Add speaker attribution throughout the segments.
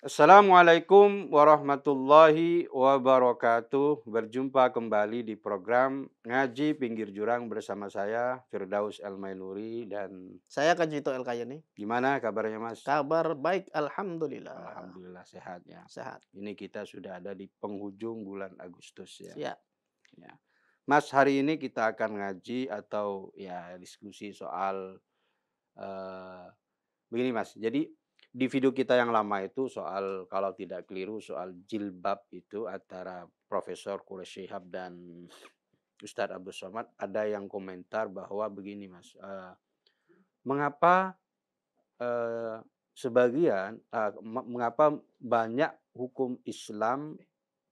Speaker 1: Assalamualaikum warahmatullahi wabarakatuh. Berjumpa kembali di program Ngaji Pinggir Jurang bersama saya Firdaus El-Mainuri dan
Speaker 2: Saya Kajito El-Kayeni.
Speaker 1: gimana kabarnya Mas?
Speaker 2: Kabar baik, alhamdulillah.
Speaker 1: Alhamdulillah sehat ya.
Speaker 2: Sehat.
Speaker 1: Ini kita sudah ada di penghujung bulan Agustus ya.
Speaker 2: Siap.
Speaker 1: Ya. Mas, hari ini kita akan ngaji atau ya diskusi soal eh, begini Mas. Jadi di video kita yang lama itu soal kalau tidak keliru soal jilbab itu antara Profesor Quraish Shihab dan Ustadz Abdul Somad ada yang komentar bahwa begini Mas, mengapa eh, mengapa banyak hukum Islam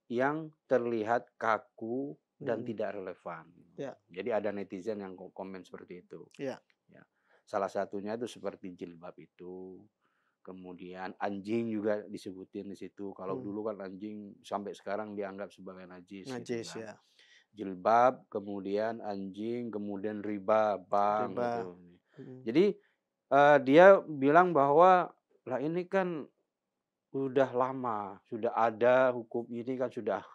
Speaker 1: yang terlihat kaku dan
Speaker 2: Mhm.
Speaker 1: tidak relevan.
Speaker 2: Ya,
Speaker 1: Jadi ada netizen yang komen seperti itu.
Speaker 2: ya.
Speaker 1: Ya. Salah satunya itu seperti jilbab itu. Kemudian anjing juga disebutin di situ. Kalau
Speaker 2: Mmm,
Speaker 1: dulu kan anjing sampai sekarang dianggap sebagai najis gitu
Speaker 2: najis
Speaker 1: kan.
Speaker 2: ya,
Speaker 1: Jilbab, kemudian anjing, kemudian riba, bank
Speaker 2: riba.
Speaker 1: gitu.
Speaker 2: Mhm.
Speaker 1: Jadi dia bilang bahwa lah ini kan udah lama, sudah ada hukum ini kan sudah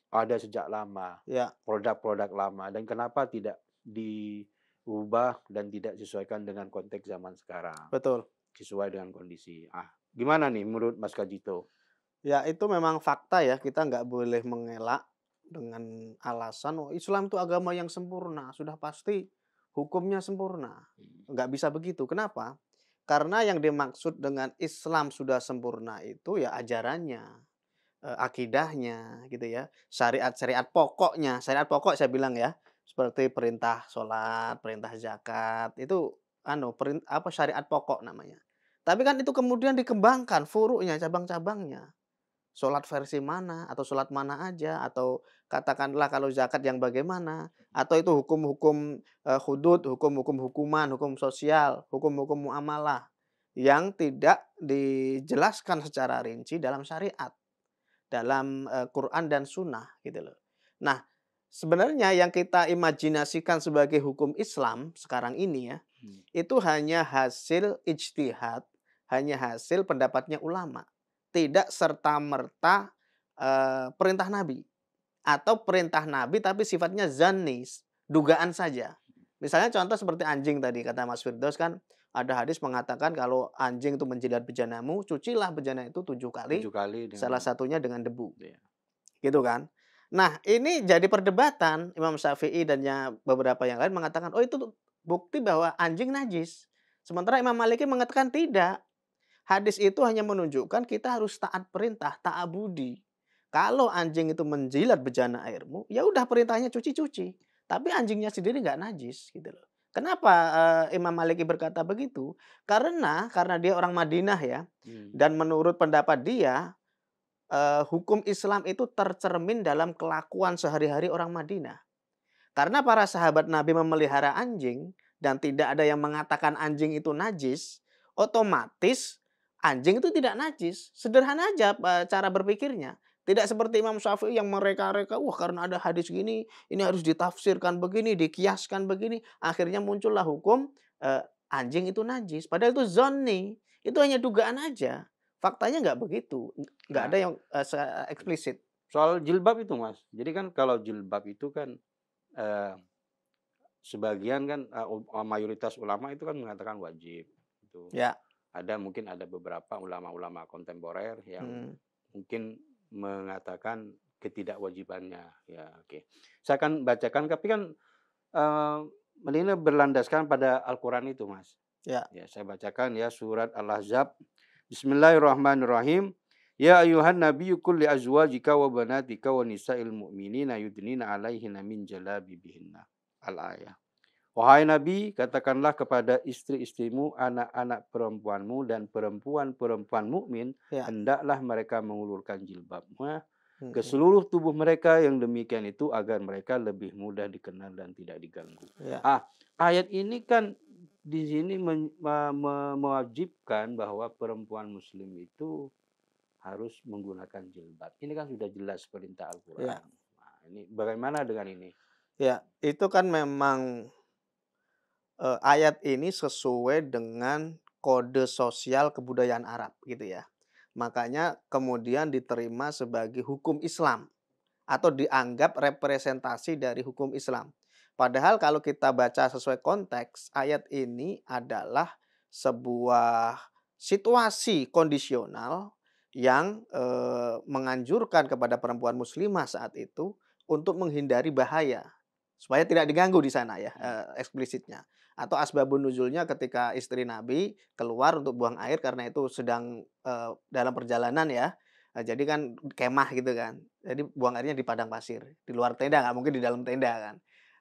Speaker 1: ada sejak lama,
Speaker 2: Ya,
Speaker 1: produk-produk lama dan kenapa tidak diubah dan tidak disesuaikan dengan konteks zaman sekarang,
Speaker 2: betul.
Speaker 1: sesuai dengan kondisi. Gimana nih menurut Mas Kajito?
Speaker 2: Ya, itu memang fakta ya, kita nggak boleh mengelak dengan alasan, "Oh, Islam itu agama yang sempurna, sudah pasti hukumnya sempurna." Nggak bisa begitu. Kenapa? Karena yang dimaksud dengan Islam sudah sempurna itu ya ajarannya. Akidahnya gitu ya, syariat-syariat pokoknya, syariat pokok saya bilang ya, seperti perintah sholat, perintah zakat, itu syariat pokok namanya. Tapi kan itu kemudian dikembangkan furuknya, cabang-cabangnya. Sholat versi mana, atau sholat mana aja, atau katakanlah kalau zakat yang bagaimana, atau itu hukum-hukum, hudud, hukum-hukum hukuman, hukum sosial, hukum-hukum muamalah, yang tidak dijelaskan secara rinci dalam syariat. Dalam, Quran dan Sunnah gitu loh. Nah, sebenarnya yang kita imajinasikan sebagai hukum Islam sekarang ini ya,
Speaker 1: Hmm.
Speaker 2: itu hanya hasil ijtihad, hanya hasil pendapatnya ulama. Tidak serta-merta, perintah Nabi atau perintah Nabi tapi sifatnya zannis, dugaan saja. Misalnya contoh seperti anjing tadi kata Mas Firdaus kan, ada hadis mengatakan kalau anjing itu menjilat bejanamu, cucilah bejana itu 7 kali,
Speaker 1: 7 kali
Speaker 2: salah
Speaker 1: dengan
Speaker 2: satunya dengan debu,
Speaker 1: ya.
Speaker 2: gitu kan. Nah, ini jadi perdebatan, Imam Syafi'i dan beberapa yang lain mengatakan, "Oh, itu tuh bukti bahwa anjing najis." Sementara Imam Maliki mengatakan tidak. Hadis itu hanya menunjukkan kita harus taat perintah, ta'abudi. Kalau anjing itu menjilat bejana airmu, ya udah perintahnya cuci-cuci. Tapi anjingnya sendiri nggak najis gitu loh. Kenapa, Imam Maliki berkata begitu? Karena dia orang Madinah ya,
Speaker 1: Hmm.
Speaker 2: dan menurut pendapat dia, hukum Islam itu tercermin dalam kelakuan sehari-hari orang Madinah. Karena para sahabat Nabi memelihara anjing dan tidak ada yang mengatakan anjing itu najis, otomatis anjing itu tidak najis. Sederhana aja cara berpikirnya. Tidak seperti Imam Syafi'i yang mereka-reka, wah karena ada hadis gini, ini harus ditafsirkan begini, dikiaskan begini. Akhirnya muncullah hukum anjing itu najis. Padahal itu zonni, itu hanya dugaan aja. Faktanya nggak begitu, nggak ada
Speaker 1: Nah,
Speaker 2: yang eksplisit.
Speaker 1: soal jilbab itu Mas. Jadi kan kalau jilbab itu kan eh, sebagian kan mayoritas ulama itu kan mengatakan wajib. Itu
Speaker 2: Ya,
Speaker 1: mungkin ada beberapa ulama-ulama kontemporer yang
Speaker 2: hmm,
Speaker 1: mungkin mengatakan ketidakwajibannya. Ya, oke. Saya akan bacakan, tapi kan eh, ini berlandaskan pada Al-Quran itu, Mas.
Speaker 2: ya,
Speaker 1: Ya, saya bacakan ya surat Al-Ahzab. Bismillahirrahmanirrahim. Ya ayuhan nabiyyu qul li azwajika wa banatika wa nisa'il mu'minina yudnina 'alaihinna min jalabibihinna. Al-ayah. Wahai Nabi, katakanlah kepada istri-istrimu, anak-anak perempuanmu dan perempuan-perempuan mukmin,
Speaker 2: ya.
Speaker 1: hendaklah mereka mengulurkan jilbabnya ke
Speaker 2: Mhm,
Speaker 1: seluruh tubuh mereka yang demikian itu agar mereka lebih mudah dikenal dan tidak diganggu.
Speaker 2: ya,
Speaker 1: Ah, ayat ini kan di sini mewajibkan bahwa perempuan muslim itu harus menggunakan jilbab. Ini kan sudah jelas perintah Al-Quran.
Speaker 2: ya,
Speaker 1: Nah, ini bagaimana dengan ini?
Speaker 2: ya. Itu kan memang, ayat ini sesuai dengan kode sosial kebudayaan Arab gitu ya. Makanya kemudian diterima sebagai hukum Islam atau dianggap representasi dari hukum Islam. Padahal kalau kita baca sesuai konteks, ayat ini adalah sebuah situasi kondisional yang, menganjurkan kepada perempuan muslimah saat itu untuk menghindari bahaya, supaya tidak diganggu di sana ya, eksplisitnya. Atau asbabun nuzulnya ketika istri Nabi keluar untuk buang air karena itu sedang, dalam perjalanan ya, jadi kan kemah gitu kan. Jadi buang airnya di padang pasir, di luar tenda, nggak mungkin di dalam tenda kan.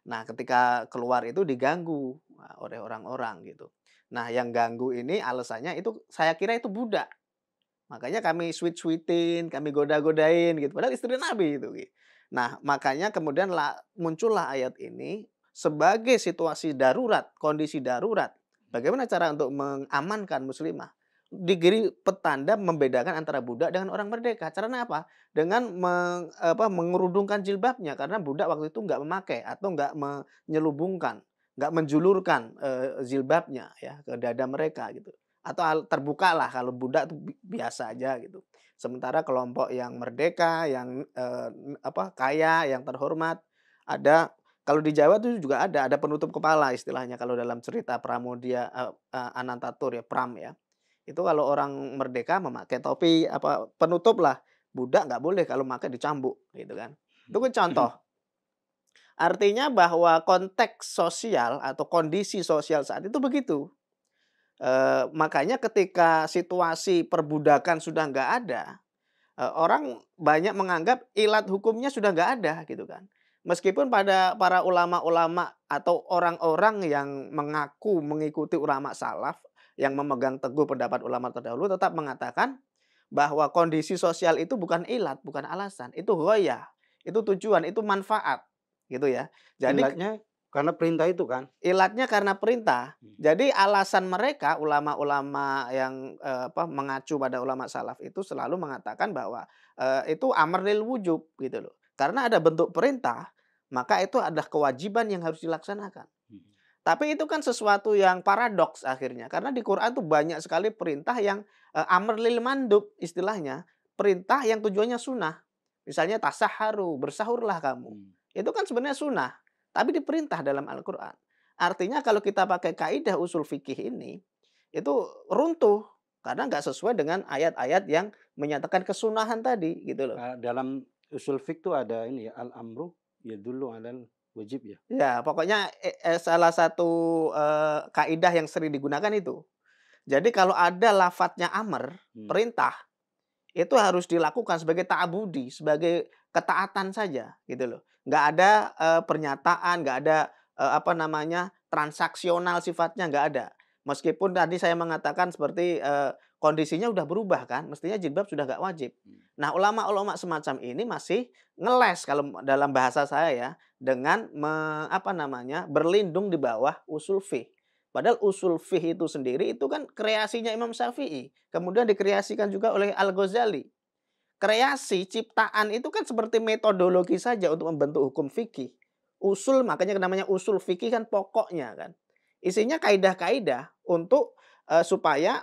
Speaker 2: Nah, ketika keluar itu diganggu, oleh orang-orang gitu. Nah, yang ganggu ini alasannya itu saya kira itu budak. Makanya kami sweet-sweetin, kami goda-godain gitu, padahal istri Nabi itu. Nah, makanya kemudian muncullah ayat ini sebagai situasi darurat, kondisi darurat. Bagaimana cara untuk mengamankan muslimah? Diberi petanda membedakan antara budak dengan orang merdeka. Caranya apa? Dengan mengerudungkan jilbabnya karena budak waktu itu nggak memakai atau nggak menyelubungkan, nggak menjulurkan, jilbabnya ya ke dada mereka gitu. Atau terbukalah kalau budak tuh biasa aja gitu. Sementara kelompok yang merdeka, yang, kaya, yang terhormat, ada kalau di Jawa tuh juga ada penutup kepala istilahnya kalau dalam cerita Pramudia, Anantatur ya, Pram ya. Itu kalau orang merdeka memakai topi, penutup lah, budak nggak boleh kalau pakai dicambuk gitu kan. Itu kan contoh. Artinya bahwa konteks sosial atau kondisi sosial saat itu begitu. Makanya ketika situasi perbudakan sudah nggak ada, orang banyak menganggap ilat hukumnya sudah nggak ada gitu kan. Meskipun pada para ulama-ulama atau orang-orang yang mengaku mengikuti ulama salaf, yang memegang teguh pendapat ulama terdahulu tetap mengatakan bahwa kondisi sosial itu bukan ilat, bukan alasan, itu ghoyah, itu tujuan, itu manfaat, gitu ya. Jadi
Speaker 1: Ilatnya karena perintah itu kan?
Speaker 2: ilatnya karena perintah.
Speaker 1: Mhm.
Speaker 2: Jadi alasan mereka ulama-ulama yang, mengacu pada ulama salaf itu selalu mengatakan bahwa, itu amar lil wujub gitu loh. Karena ada bentuk perintah, maka itu adalah kewajiban yang harus dilaksanakan.
Speaker 1: Mhm.
Speaker 2: Tapi itu kan sesuatu yang paradoks akhirnya, karena di Quran tuh banyak sekali perintah yang, amr lil mandub istilahnya, perintah yang tujuannya sunnah. Misalnya tasahharu, bersahurlah kamu.
Speaker 1: Mmm.
Speaker 2: Itu kan sebenarnya sunnah, tapi diperintah dalam Al-Qur'an. Artinya kalau kita pakai kaidah usul fikih ini, itu runtuh, karena nggak sesuai dengan ayat-ayat yang menyatakan kesunahan tadi, gitu loh.
Speaker 1: Dalam usul fiqh tuh ada ini ya, al-amru yadullu 'alal wajib ya?
Speaker 2: Ya, pokoknya, salah satu, kaidah yang sering digunakan itu. Jadi kalau ada lafadznya amr,
Speaker 1: Hmm.
Speaker 2: perintah, itu harus dilakukan sebagai ta'abudi, sebagai ketaatan saja, gitu loh. Nggak ada, pernyataan, nggak ada, transaksional sifatnya, nggak ada. Meskipun tadi saya mengatakan seperti, kondisinya udah berubah kan, mestinya jilbab sudah nggak wajib.
Speaker 1: Hmm.
Speaker 2: Nah, ulama-ulama semacam ini masih ngeles kalau dalam bahasa saya ya, dengan berlindung di bawah usul fiqh. Padahal usul fiqh itu sendiri itu kan kreasinya Imam Syafi'i, kemudian dikreasikan juga oleh Al-Ghazali. Kreasi, ciptaan itu kan seperti metodologi saja untuk membentuk hukum fikih. Usul makanya namanya usul fikih kan pokoknya kan. Isinya kaidah-kaidah untuk, supaya,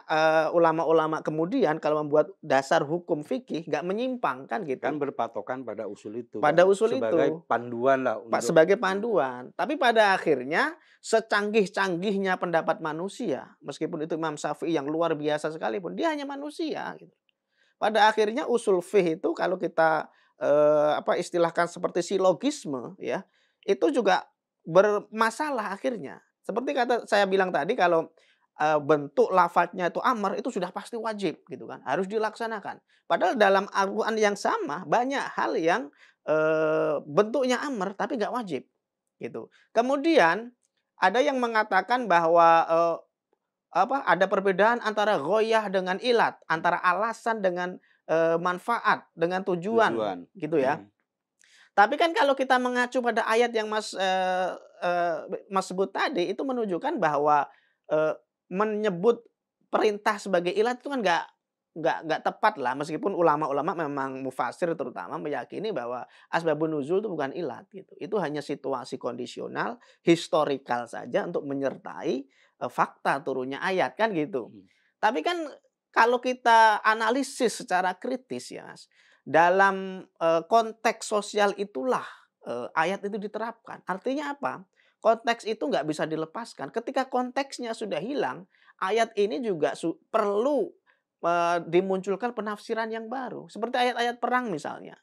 Speaker 2: ulama-ulama kemudian kalau membuat dasar hukum fikih nggak menyimpang kan
Speaker 1: Kan
Speaker 2: gitu.
Speaker 1: berpatokan pada usul itu
Speaker 2: Pada
Speaker 1: kan,
Speaker 2: usul
Speaker 1: sebagai
Speaker 2: itu.
Speaker 1: panduan lah
Speaker 2: Pak,
Speaker 1: untuk
Speaker 2: sebagai panduan. Tapi pada akhirnya secanggih-canggihnya pendapat manusia, meskipun itu Imam Syafi'i yang luar biasa sekalipun, dia hanya manusia gitu. Pada akhirnya usul fiqh itu kalau kita, istilahkan seperti silogisme ya, itu juga bermasalah akhirnya. Seperti kata saya bilang tadi kalau, bentuk lafadznya itu amar, itu sudah pasti wajib gitu kan, harus dilaksanakan. Padahal dalam Al-Qur'an yang sama banyak hal yang, bentuknya amar tapi nggak wajib, gitu. Kemudian ada yang mengatakan bahwa, ada perbedaan antara ghoyah dengan ilat, antara alasan dengan, manfaat, dengan tujuan,
Speaker 1: tujuan.
Speaker 2: gitu ya.
Speaker 1: Mhm.
Speaker 2: Tapi kan kalau kita mengacu pada ayat yang Mas sebut tadi, itu menunjukkan bahwa, eee, menyebut perintah sebagai ilat itu kan nggak tepat lah, meskipun ulama-ulama memang mufasir terutama meyakini bahwa asbabun nuzul itu bukan ilat gitu. Itu hanya situasi kondisional, historikal saja untuk menyertai, fakta turunnya ayat kan gitu.
Speaker 1: Mhm.
Speaker 2: Tapi kan kalau kita analisis secara kritis ya Mas, dalam, konteks sosial itulah, ayat itu diterapkan. Artinya apa? Konteks itu nggak bisa dilepaskan. Ketika konteksnya sudah hilang, ayat ini juga perlu, dimunculkan penafsiran yang baru. Seperti ayat-ayat perang misalnya.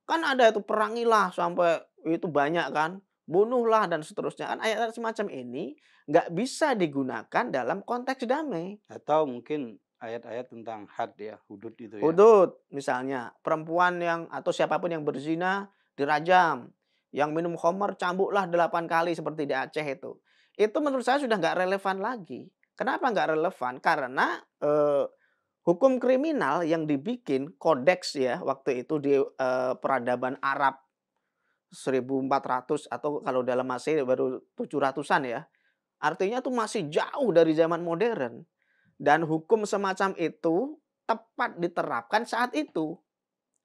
Speaker 2: Kan ada itu perangilah sampai itu banyak kan, bunuhlah dan seterusnya. Kan ayat-ayat semacam ini nggak bisa digunakan dalam konteks damai.
Speaker 1: Atau mungkin ayat-ayat tentang had ya, hudud itu ya.
Speaker 2: Hudud misalnya, perempuan yang atau siapapun yang berzina dirajam, yang minum khamar cambuklah 8 kali seperti di Aceh itu. Itu menurut saya sudah nggak relevan lagi. Kenapa nggak relevan? Karena, hukum kriminal yang dibikin kodeks ya waktu itu di, peradaban Arab 1400 atau kalau dalam Masehi baru 700-an ya. Artinya tuh masih jauh dari zaman modern. Dan hukum semacam itu tepat diterapkan saat itu.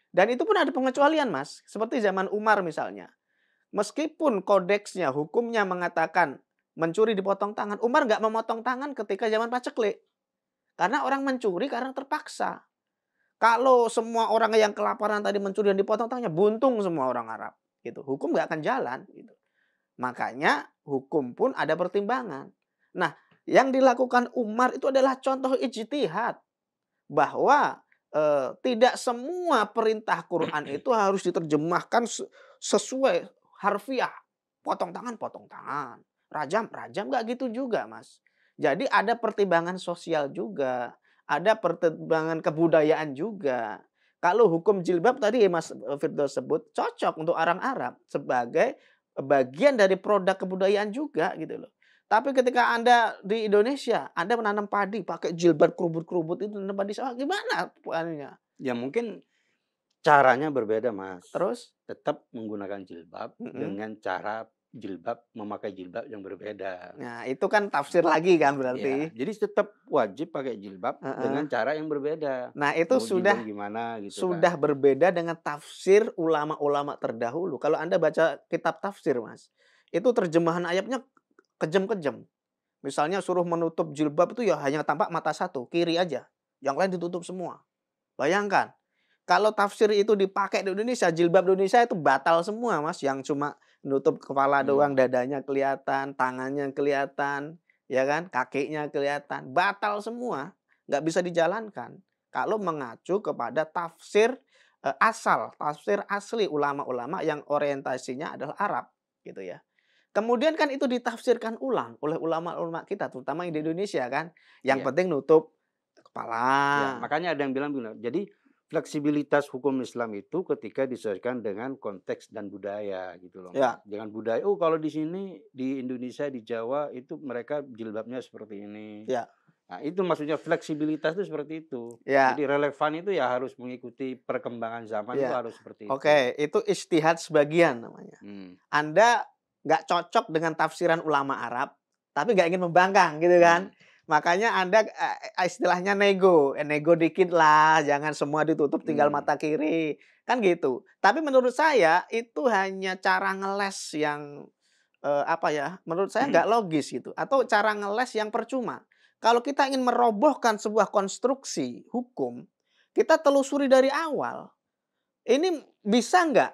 Speaker 2: Dan itu pun ada pengecualian, Mas. Seperti zaman Umar misalnya. Meskipun kodeksnya, hukumnya mengatakan mencuri dipotong tangan, Umar nggak memotong tangan ketika zaman paceklik. Karena orang mencuri karena terpaksa. Kalau semua orang yang kelaparan tadi mencuri dan dipotong tangannya, buntung semua orang Arab. Gitu. Hukum nggak akan jalan. Gitu. Makanya hukum pun ada pertimbangan. Nah, yang dilakukan Umar itu adalah contoh ijtihad. Bahwa tidak semua perintah Quran itu harus diterjemahkan sesuai harfiah. Potong tangan. Rajam, rajam nggak gitu juga, Mas. Jadi ada pertimbangan sosial juga, ada pertimbangan kebudayaan juga. Kalau hukum jilbab tadi Mas Firdaus sebut cocok untuk orang Arab sebagai bagian dari produk kebudayaan juga gitu loh. Tapi ketika Anda di Indonesia, Anda menanam padi pakai jilbab kerubut-kerubut itu nanam padi sawah gimana anunya?
Speaker 1: Ya mungkin caranya berbeda, Mas.
Speaker 2: Terus?
Speaker 1: Tetap menggunakan jilbab
Speaker 2: Mhm.
Speaker 1: dengan cara memakai jilbab yang berbeda.
Speaker 2: Nah, itu kan tafsir lagi kan
Speaker 1: Ya,
Speaker 2: berarti?
Speaker 1: jadi tetap wajib pakai jilbab dengan
Speaker 2: Heeh.
Speaker 1: cara yang berbeda.
Speaker 2: Nah, itu
Speaker 1: Mau
Speaker 2: sudah
Speaker 1: jilbab gimana gitu kan.
Speaker 2: sudah berbeda dengan tafsir ulama-ulama terdahulu. Kalau Anda baca kitab tafsir, Mas, itu terjemahan ayatnya kejam-kejam. Misalnya suruh menutup jilbab itu ya hanya tampak mata satu, kiri aja. Yang lain ditutup semua. Bayangkan, kalau tafsir itu dipakai di Indonesia, jilbab Indonesia itu batal semua, Mas. Yang cuma nutup kepala doang,
Speaker 1: Hmm.
Speaker 2: dadanya kelihatan, tangannya kelihatan, ya kan, kakinya kelihatan. Batal semua, nggak bisa dijalankan. Kalau mengacu kepada tafsir tafsir asli ulama-ulama yang orientasinya adalah Arab, gitu ya. Kemudian kan itu ditafsirkan ulang oleh ulama-ulama kita, terutama yang di Indonesia kan. Yang
Speaker 1: Iya.
Speaker 2: penting nutup
Speaker 1: Ya,
Speaker 2: kepala.
Speaker 1: makanya ada yang bilang jadi fleksibilitas hukum Islam itu ketika disesuaikan dengan konteks dan budaya gitu loh, Mas.
Speaker 2: Ya,
Speaker 1: Jangan budaya, oh kalau di sini di Indonesia, di Jawa itu mereka jilbabnya seperti ini.
Speaker 2: ya,
Speaker 1: Nah, itu maksudnya fleksibilitas itu seperti itu.
Speaker 2: ya,
Speaker 1: Jadi relevan itu ya harus mengikuti perkembangan zaman itu
Speaker 2: ya.
Speaker 1: harus seperti itu.
Speaker 2: Oke, itu ijtihad sebagian namanya.
Speaker 1: Hmm,
Speaker 2: Anda nggak cocok dengan tafsiran ulama Arab, tapi nggak ingin membangkang gitu
Speaker 1: hmm,
Speaker 2: kan. Makanya Anda, istilahnya nego, nego dikit lah, jangan semua ditutup tinggal
Speaker 1: hmm.
Speaker 2: mata kiri, kan gitu. Tapi menurut saya itu hanya cara ngeles yang, apa ya, menurut saya nggak logis gitu, atau cara ngeles yang percuma. Kalau kita ingin merobohkan sebuah konstruksi hukum, kita telusuri dari awal. Ini bisa nggak?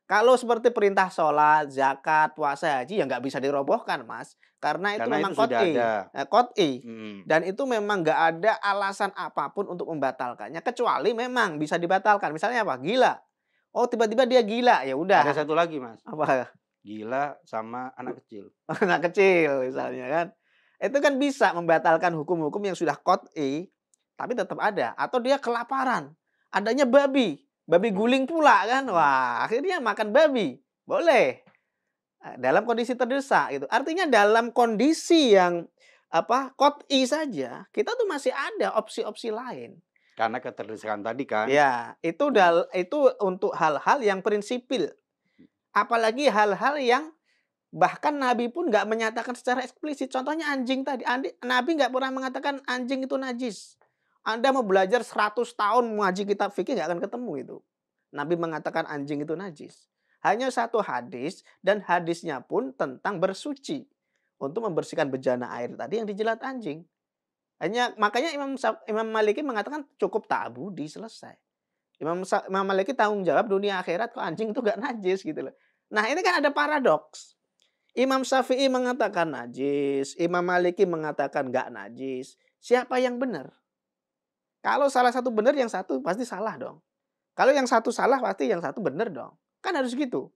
Speaker 2: Kalau seperti perintah sholat, zakat, puasa, haji, ya nggak bisa dirobohkan, Mas. Karena itu
Speaker 1: Karena
Speaker 2: memang
Speaker 1: itu sudah ada.
Speaker 2: qot'i.
Speaker 1: Hmm,
Speaker 2: Dan itu memang nggak ada alasan apapun untuk membatalkannya, kecuali memang bisa dibatalkan. Misalnya apa? Gila. Oh, tiba-tiba dia gila, ya
Speaker 1: ada
Speaker 2: udah.
Speaker 1: satu lagi, Mas.
Speaker 2: Apa?
Speaker 1: Gila sama anak kecil.
Speaker 2: Anak kecil misalnya kan. Itu kan bisa membatalkan hukum-hukum yang sudah qot'i, tapi tetap ada. Atau dia kelaparan, adanya babi, babi
Speaker 1: Hmm,
Speaker 2: guling pula kan.
Speaker 1: hmm.
Speaker 2: Wah, akhirnya makan babi, boleh. Dalam kondisi terdesak gitu. Artinya dalam kondisi yang apa, qot'i saja, kita tuh masih ada opsi-opsi lain.
Speaker 1: Karena keterdesakan tadi kan.
Speaker 2: Ya,
Speaker 1: Hmm.
Speaker 2: itu untuk hal-hal yang prinsipil. Apalagi hal-hal yang bahkan Nabi pun nggak menyatakan secara eksplisit. Contohnya anjing tadi. Nabi nggak pernah mengatakan anjing itu najis. Anda mau belajar 100 tahun ngaji kitab fikih nggak akan ketemu itu. Nabi mengatakan anjing itu najis. Hanya satu hadis dan hadisnya pun tentang bersuci untuk membersihkan bejana air tadi yang dijilat anjing. Makanya Imam Maliki mengatakan cukup ta'budi, selesai. Imam Maliki tanggung jawab dunia akhirat, kok anjing itu nggak najis gitu loh. Nah, ini kan ada paradoks. Imam Syafi'i mengatakan najis, Imam Maliki mengatakan nggak najis. Siapa yang benar? Kalau salah satu benar, yang satu pasti salah dong. Kalau yang satu salah, pasti yang satu benar dong. Kan harus gitu.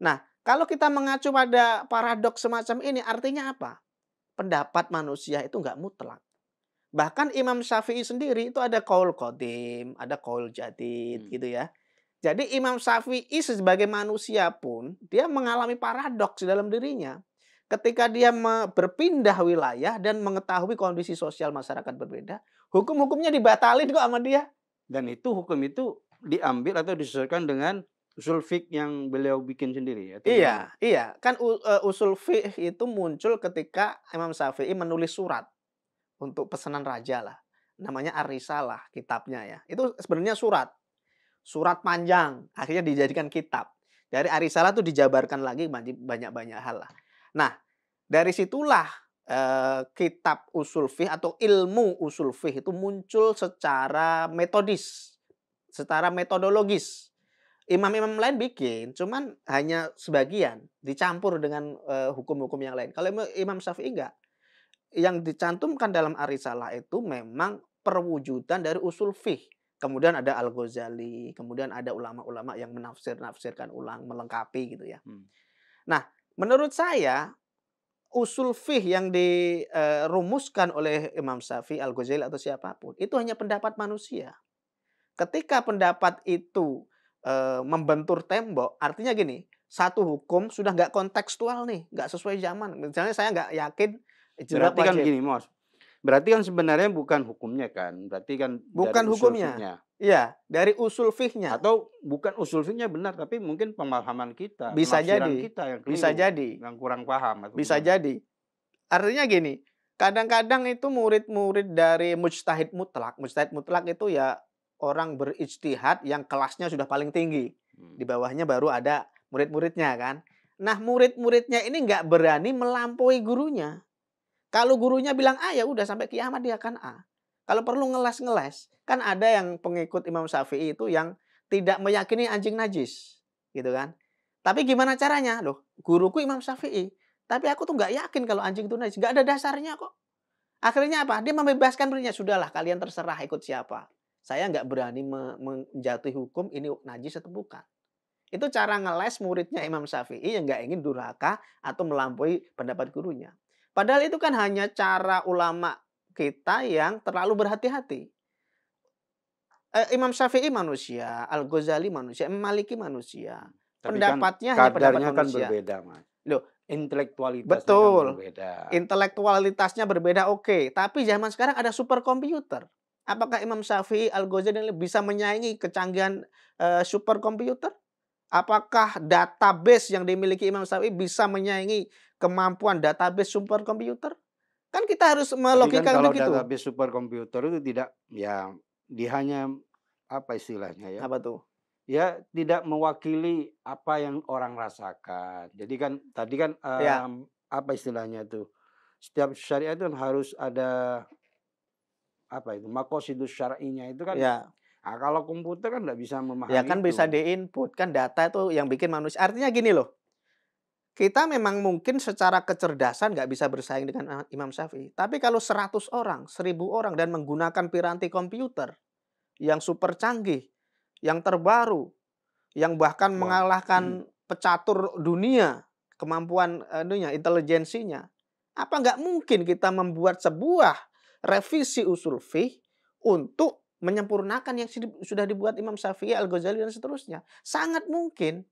Speaker 2: Nah, kalau kita mengacu pada paradoks semacam ini, artinya apa? Pendapat manusia itu nggak mutlak. Bahkan Imam Syafi'i sendiri itu ada qaul qadim, ada qaul jadid
Speaker 1: Hmm.
Speaker 2: gitu ya. Jadi Imam Syafi'i sebagai manusia pun dia mengalami paradoks dalam dirinya. Ketika dia berpindah wilayah dan mengetahui kondisi sosial masyarakat berbeda, hukum-hukumnya dibatalin kok sama dia.
Speaker 1: Dan itu hukum itu diambil atau disesuaikan dengan usul fiqh yang beliau bikin sendiri atau gimana?
Speaker 2: Iya. Kan usul fiqh itu muncul ketika Imam Syafi'i menulis surat untuk pesanan raja lah. Namanya Ar-Risalah kitabnya ya. Itu sebenarnya surat. Surat panjang, akhirnya dijadikan kitab. Dari Ar-Risalah tuh dijabarkan lagi banyak-banyak hal lah. Nah, dari situlah kitab usul fiqh atau ilmu usul fiqh itu muncul secara metodis, secara metodologis. Imam-imam lain bikin, cuman hanya sebagian, dicampur dengan hukum-hukum yang lain. Kalau Imam Syafi'i enggak. Yang dicantumkan dalam Ar-Risalah itu memang perwujudan dari usul fiqh. Kemudian ada Al-Ghazali, kemudian ada ulama-ulama yang menafsirkan ulang, melengkapi gitu ya.
Speaker 1: Hmm.
Speaker 2: Nah, menurut saya usul fiqh yang dirumuskan oleh Imam Syafi'i, Al-Ghazali atau siapapun, itu hanya pendapat manusia. Ketika pendapat itu membentur tembok, artinya gini, satu hukum sudah nggak kontekstual nih, nggak sesuai zaman. Misalnya saya nggak yakin jilbab
Speaker 1: Berarti kan
Speaker 2: wajib.
Speaker 1: gini, Mas. Berarti kan sebenarnya bukan hukumnya kan, berarti kan dari
Speaker 2: Bukan
Speaker 1: usul
Speaker 2: hukumnya.
Speaker 1: fiqh-nya.
Speaker 2: Iya, dari usul fiqh-nya.
Speaker 1: Atau bukan usul fiqh-nya benar, tapi mungkin pemahaman kita,
Speaker 2: Bisa
Speaker 1: penafsiran
Speaker 2: jadi.
Speaker 1: kita yang
Speaker 2: Bisa
Speaker 1: keliru,
Speaker 2: jadi.
Speaker 1: yang kurang paham atau
Speaker 2: Bisa
Speaker 1: gimana?
Speaker 2: jadi. Artinya gini, kadang-kadang itu murid-murid dari mujtahid mutlak. Mujtahid mutlak itu ya orang berijtihad yang kelasnya sudah paling tinggi.
Speaker 1: Hmm.
Speaker 2: Di bawahnya baru ada murid-muridnya kan. Nah, murid-muridnya ini nggak berani melampaui gurunya. Kalau gurunya bilang A, ya udah sampai kiamat dia akan A. Kalau perlu ngeles-ngeles. Kan ada yang pengikut Imam Syafi'i itu yang tidak meyakini anjing najis. Gitu kan. Tapi gimana caranya? Loh, guruku Imam Syafi'i. Tapi aku tuh nggak yakin kalau anjing itu najis. Nggak ada dasarnya kok. Akhirnya apa? Dia membebaskan muridnya. Sudahlah, kalian terserah ikut siapa. Saya nggak berani menjatuhi hukum ini najis atau bukan. Itu cara ngeles muridnya Imam Syafi'i yang nggak ingin durhaka atau melampaui pendapat gurunya. Padahal itu kan hanya cara ulama kita yang terlalu berhati-hati. Imam Syafi'i manusia, Al-Ghazali manusia, Maliki manusia.
Speaker 1: Tapi kan
Speaker 2: Pendapatnya hanya pendapat
Speaker 1: kadarnya kan
Speaker 2: manusia.
Speaker 1: berbeda, Mas.
Speaker 2: Loh,
Speaker 1: Intelektualitasnya kan
Speaker 2: betul.
Speaker 1: berbeda.
Speaker 2: Intelektualitasnya berbeda, oke. Tapi zaman sekarang ada superkomputer. Apakah Imam Syafi'i, Al-Ghazali bisa menyaingi kecanggihan superkomputer? Apakah database yang dimiliki Imam Syafi'i bisa menyaingi kemampuan database superkomputer? Kan kita harus
Speaker 1: Tapi kan
Speaker 2: melogikakan
Speaker 1: kalau
Speaker 2: begitu.
Speaker 1: database superkomputer itu tidak, ya dia hanya apa istilahnya ya?
Speaker 2: Apa tuh?
Speaker 1: Ya tidak mewakili apa yang orang rasakan. Jadi kan tadi kan,
Speaker 2: Ya,
Speaker 1: apa istilahnya tuh, setiap syariat itu harus ada apa itu, maqasidus syar'inya itu kan,
Speaker 2: ya.
Speaker 1: kalau komputer kan nggak bisa
Speaker 2: Ya
Speaker 1: memahami
Speaker 2: kan bisa
Speaker 1: itu.
Speaker 2: di-input, kan data itu yang bikin manusia. Artinya gini loh, kita memang mungkin secara kecerdasan nggak bisa bersaing dengan Imam Syafi'i. Tapi kalau 100 orang, 1000 orang dan menggunakan piranti komputer yang super canggih, yang terbaru, yang bahkan
Speaker 1: Wah.
Speaker 2: mengalahkan pecatur dunia, kemampuan intelijensinya. Apa nggak mungkin kita membuat sebuah revisi usul fiqh untuk menyempurnakan yang sudah dibuat Imam Syafi'i, Al-Ghazali dan seterusnya? Sangat mungkin.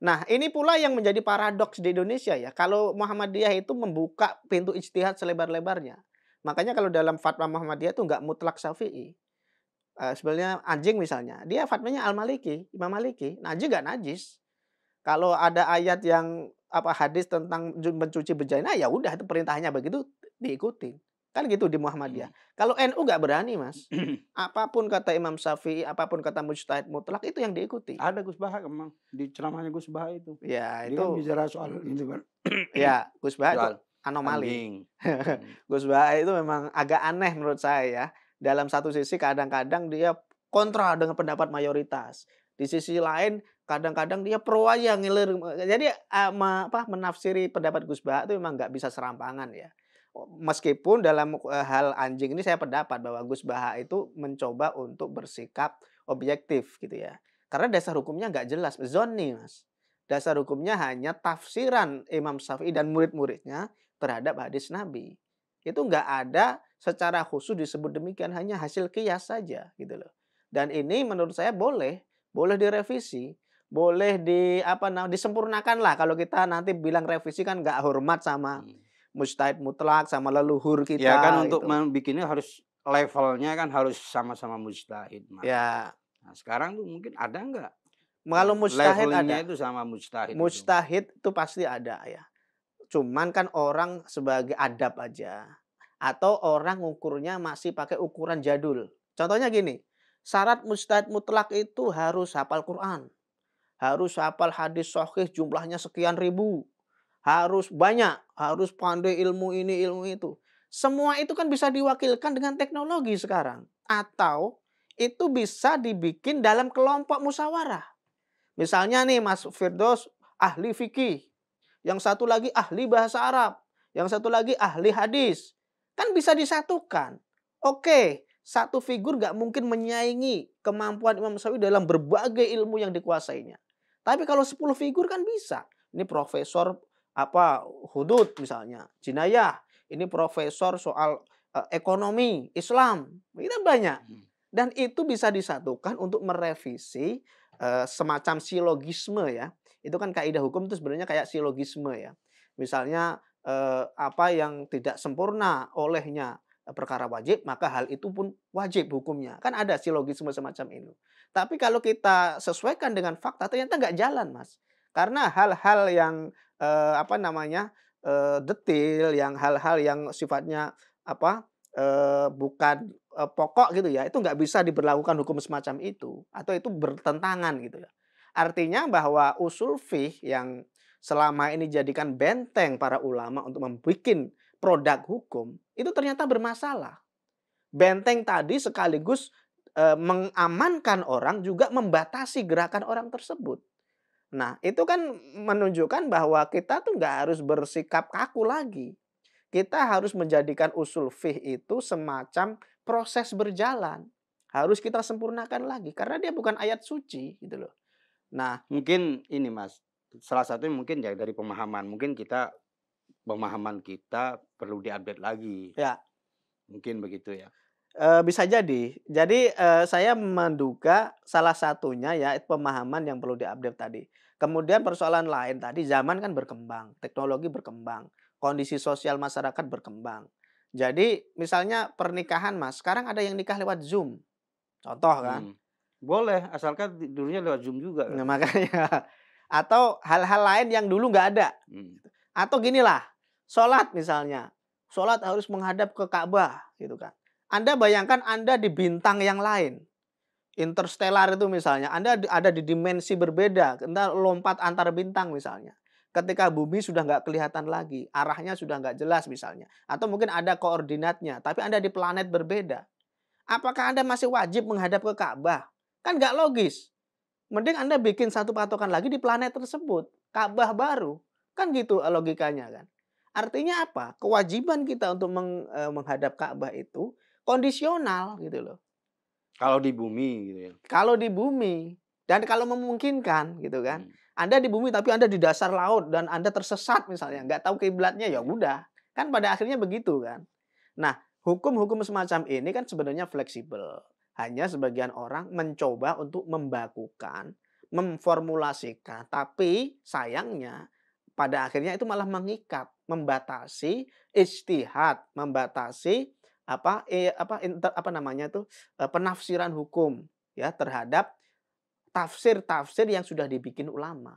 Speaker 2: Nah, ini pula yang menjadi paradoks di Indonesia ya. Kalau Muhammadiyah itu membuka pintu ijtihad selebar-lebarnya. Makanya kalau dalam fatwa Muhammadiyah itu nggak mutlak Syafi'i. Sebenarnya anjing misalnya, dia fatwanya Al-Maliki, Imam Maliki. Nah, anjing nggak najis. Kalau ada ayat yang hadis tentang mencuci bejana, ya udah itu perintahnya begitu diikuti. Kan gitu di Muhammadiyah. Kalau NU nggak berani, Mas. Apapun kata Imam Syafi'i, apapun kata mujtahid mutlak itu yang diikuti.
Speaker 1: Ada Gus Baha emang, di ceramahnya Gus Baha itu.
Speaker 2: Ya
Speaker 1: Dia kan
Speaker 2: itu
Speaker 1: bicara soal itu kan,
Speaker 2: ya Gus Bah itu
Speaker 1: soal
Speaker 2: anomali.
Speaker 1: Anjing. Mhm.
Speaker 2: Gus Baha itu memang agak aneh menurut saya ya. Dalam satu sisi kadang-kadang dia kontra dengan pendapat mayoritas. Di sisi lain kadang-kadang dia pro aja ngiler. Jadi, menafsiri pendapat Gus Baha itu memang nggak bisa serampangan ya. Meskipun dalam, hal anjing ini saya pendapat bahwa Gus Baha itu mencoba untuk bersikap objektif gitu ya. Karena dasar hukumnya nggak jelas, zonni Mas. Dasar hukumnya hanya tafsiran Imam Syafi'i dan murid-muridnya terhadap hadis Nabi. Itu nggak ada secara khusus disebut demikian, hanya hasil kias saja gitu loh. Dan ini menurut saya boleh direvisi, boleh disempurnakan lah kalau kita nanti bilang revisi kan nggak hormat sama
Speaker 1: Mhm.
Speaker 2: mujtahid mutlak, sama leluhur
Speaker 1: Ya kan
Speaker 2: kita
Speaker 1: untuk
Speaker 2: gitu.
Speaker 1: bikinnya harus levelnya kan harus sama-sama mujtahid, Mas.
Speaker 2: Ya,
Speaker 1: Nah, sekarang tuh mungkin ada nggak
Speaker 2: kalau
Speaker 1: yang
Speaker 2: mujtahid
Speaker 1: levelingnya
Speaker 2: ada,
Speaker 1: itu sama mujtahid itu?
Speaker 2: mujtahid itu pasti ada ya. Cuman kan orang sebagai adab aja, atau orang ngukurnya masih pakai ukuran jadul. Contohnya gini, syarat mujtahid mutlak itu harus hafal Quran, harus hafal hadis sahih jumlahnya sekian ribu, harus banyak, harus pandai ilmu ini, ilmu itu. Semua itu kan bisa diwakilkan dengan teknologi sekarang. Atau itu bisa dibikin dalam kelompok musyawarah. Misalnya nih Mas Firdaus ahli fikih, yang satu lagi ahli bahasa Arab, yang satu lagi ahli hadis. Kan bisa disatukan. Oke, satu figur nggak mungkin menyaingi kemampuan Imam Syafi'i dalam berbagai ilmu yang dikuasainya. Tapi kalau 10 figur kan bisa. Ini profesor hudud misalnya, jinayah. Ini profesor soal ekonomi Islam. Ini banyak.
Speaker 1: Mhm.
Speaker 2: Dan itu bisa disatukan untuk merevisi semacam silogisme ya. Itu kan kaidah hukum itu sebenarnya kayak silogisme ya. Misalnya, apa yang tidak sempurna olehnya perkara wajib, maka hal itu pun wajib hukumnya. Kan ada silogisme semacam itu. Tapi kalau kita sesuaikan dengan fakta ternyata nggak jalan, Mas. Karena hal-hal yang, detil, yang hal-hal yang sifatnya bukan, pokok gitu ya, itu nggak bisa diberlakukan hukum semacam itu, atau itu bertentangan gitu ya. Artinya bahwa usul fiqh yang selama ini jadikan benteng para ulama untuk membuat produk hukum, itu ternyata bermasalah. Benteng tadi sekaligus, mengamankan orang, juga membatasi gerakan orang tersebut. Nah, itu kan menunjukkan bahwa kita tuh nggak harus bersikap kaku lagi. Kita harus menjadikan usul fiqh itu semacam proses berjalan. Harus kita sempurnakan lagi, karena dia bukan ayat suci, gitu loh. Nah,
Speaker 1: Mungkin ini, Mas, salah satunya mungkin ya dari pemahaman, mungkin pemahaman kita perlu di-update lagi,
Speaker 2: ya,
Speaker 1: mungkin begitu ya?
Speaker 2: bisa jadi. Jadi, saya menduga salah satunya ya pemahaman yang perlu diupdate tadi. Kemudian persoalan lain tadi, zaman kan berkembang, teknologi berkembang, kondisi sosial masyarakat berkembang. Jadi misalnya pernikahan Mas, sekarang ada yang nikah lewat Zoom, contoh kan.
Speaker 1: Boleh, asalkan tidurnya lewat Zoom juga
Speaker 2: Nah,
Speaker 1: kan?
Speaker 2: makanya. Atau hal-hal lain yang dulu nggak ada.
Speaker 1: Mmm.
Speaker 2: Atau ginilah, sholat misalnya, sholat harus menghadap ke Ka'bah gitu kan. Anda bayangkan Anda di bintang yang lain, interstellar itu misalnya, Anda ada di dimensi berbeda, Anda lompat antar bintang misalnya. Ketika bumi sudah nggak kelihatan lagi, arahnya sudah nggak jelas misalnya. Atau mungkin ada koordinatnya, tapi Anda di planet berbeda. Apakah Anda masih wajib menghadap ke Ka'bah? Kan nggak logis. Mending Anda bikin satu patokan lagi di planet tersebut, Ka'bah baru. Kan gitu logikanya kan. Artinya apa? Kewajiban kita untuk menghadap Ka'bah itu kondisional gitu loh.
Speaker 1: Kalau di bumi gitu ya?
Speaker 2: Kalau di bumi dan kalau memungkinkan gitu kan.
Speaker 1: Mmm.
Speaker 2: Anda di bumi tapi Anda di dasar laut dan Anda tersesat misalnya,
Speaker 1: Mmm.
Speaker 2: nggak tahu kiblatnya, ya
Speaker 1: Iya.
Speaker 2: udah. Kan pada akhirnya begitu kan. Nah, hukum-hukum semacam ini kan sebenarnya fleksibel. Hanya sebagian orang mencoba untuk membakukan, memformulasikan, tapi sayangnya pada akhirnya itu malah mengikat, membatasi ijtihad, membatasi penafsiran hukum ya terhadap tafsir-tafsir yang sudah dibikin ulama.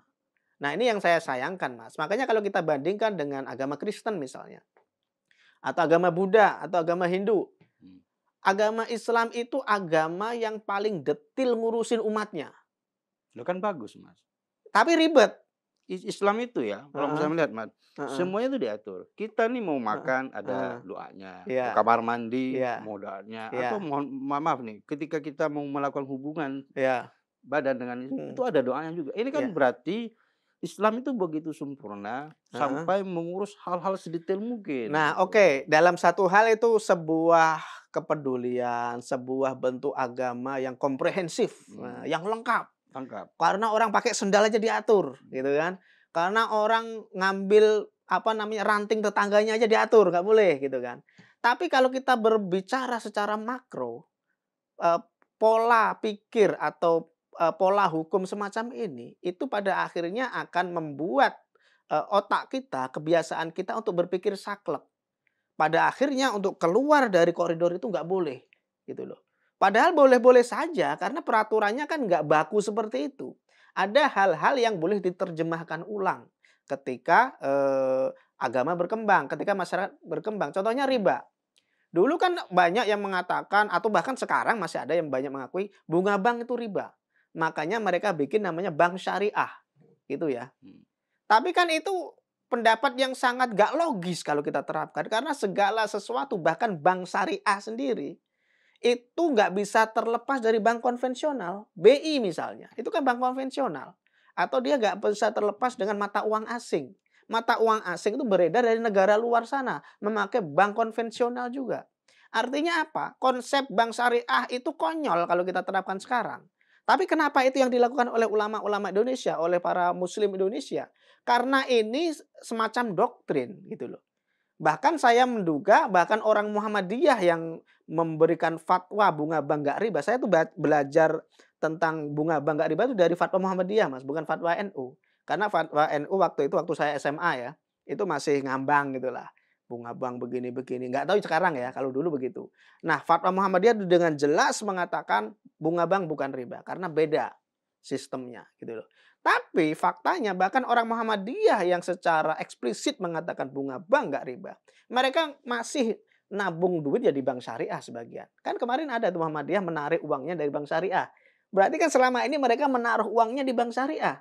Speaker 2: Nah, ini yang saya sayangkan, Mas. Makanya kalau kita bandingkan dengan agama Kristen misalnya, atau agama Buddha, atau agama Hindu,
Speaker 1: Mmm.
Speaker 2: agama Islam itu agama yang paling detil ngurusin umatnya,
Speaker 1: Loh kan bagus, Mas.
Speaker 2: tapi ribet.
Speaker 1: Islam itu ya, kalau
Speaker 2: Heeh,
Speaker 1: misalnya melihat, Mas,
Speaker 2: heeh,
Speaker 1: semuanya itu diatur. Kita nih mau
Speaker 2: heeh,
Speaker 1: makan ada
Speaker 2: heeh.
Speaker 1: doanya,
Speaker 2: Iya,
Speaker 1: ke kamar mandi
Speaker 2: iya,
Speaker 1: mau doanya,
Speaker 2: iya,
Speaker 1: atau maaf nih, ketika kita mau melakukan hubungan
Speaker 2: iya,
Speaker 1: badan dengan itu
Speaker 2: mhm,
Speaker 1: ada doanya juga. Ini kan
Speaker 2: iya,
Speaker 1: berarti Islam itu begitu sempurna
Speaker 2: heeh.
Speaker 1: sampai mengurus hal-hal sedetail mungkin
Speaker 2: Nah,
Speaker 1: gitu.
Speaker 2: oke, dalam satu hal itu sebuah kepedulian, sebuah bentuk agama yang komprehensif,
Speaker 1: Mhm,
Speaker 2: yang lengkap.
Speaker 1: lengkap.
Speaker 2: Karena orang pakai sendal aja diatur, gitu kan. Karena orang ngambil, apa namanya, ranting tetangganya aja diatur, nggak boleh, gitu kan. Tapi kalau kita berbicara secara makro, eee, pola pikir atau, pola hukum semacam ini, itu pada akhirnya akan membuat, otak kita, kebiasaan kita untuk berpikir saklek. Pada akhirnya untuk keluar dari koridor itu nggak boleh, gitu loh. Padahal boleh-boleh saja karena peraturannya kan nggak baku seperti itu. Ada hal-hal yang boleh diterjemahkan ulang ketika, agama berkembang, ketika masyarakat berkembang. Contohnya
Speaker 1: Mhm,
Speaker 2: riba. Dulu kan banyak yang mengatakan atau bahkan sekarang masih ada yang banyak mengakui bunga bank itu riba. Makanya mereka bikin namanya bank syariah, gitu ya.
Speaker 1: mhm.
Speaker 2: Tapi kan itu pendapat yang sangat gak logis kalau kita terapkan, karena segala sesuatu bahkan bank syariah sendiri, itu nggak bisa terlepas dari bank konvensional. BI misalnya, itu kan bank konvensional. Atau dia nggak bisa terlepas dengan mata uang asing. Mata uang asing itu beredar dari negara luar sana, memakai bank konvensional juga. Artinya apa? Konsep bank syariah itu konyol kalau kita terapkan sekarang. Tapi kenapa itu yang dilakukan oleh ulama-ulama Indonesia, oleh para muslim Indonesia? Karena ini semacam doktrin gitu loh. Bahkan saya menduga bahkan orang Muhammadiyah yang memberikan fatwa bunga bank nggak riba. Saya tuh belajar tentang bunga bank nggak riba itu dari fatwa Muhammadiyah, Mas, bukan fatwa NU. Karena fatwa NU waktu itu waktu saya SMA ya, itu masih ngambang gitulah. Bunga bank begini-begini, nggak tahu sekarang ya, kalau dulu begitu. Nah, fatwa Muhammadiyah itu dengan jelas mengatakan bunga bank bukan riba karena beda sistemnya gitu loh. Tapi faktanya bahkan orang Muhammadiyah yang secara eksplisit mengatakan bunga bank nggak riba, mereka masih nabung duit ya di bank syariah sebagian. Kan kemarin ada tuh Muhammadiyah menarik uangnya dari bank syariah. Berarti kan selama ini mereka menaruh uangnya di bank syariah.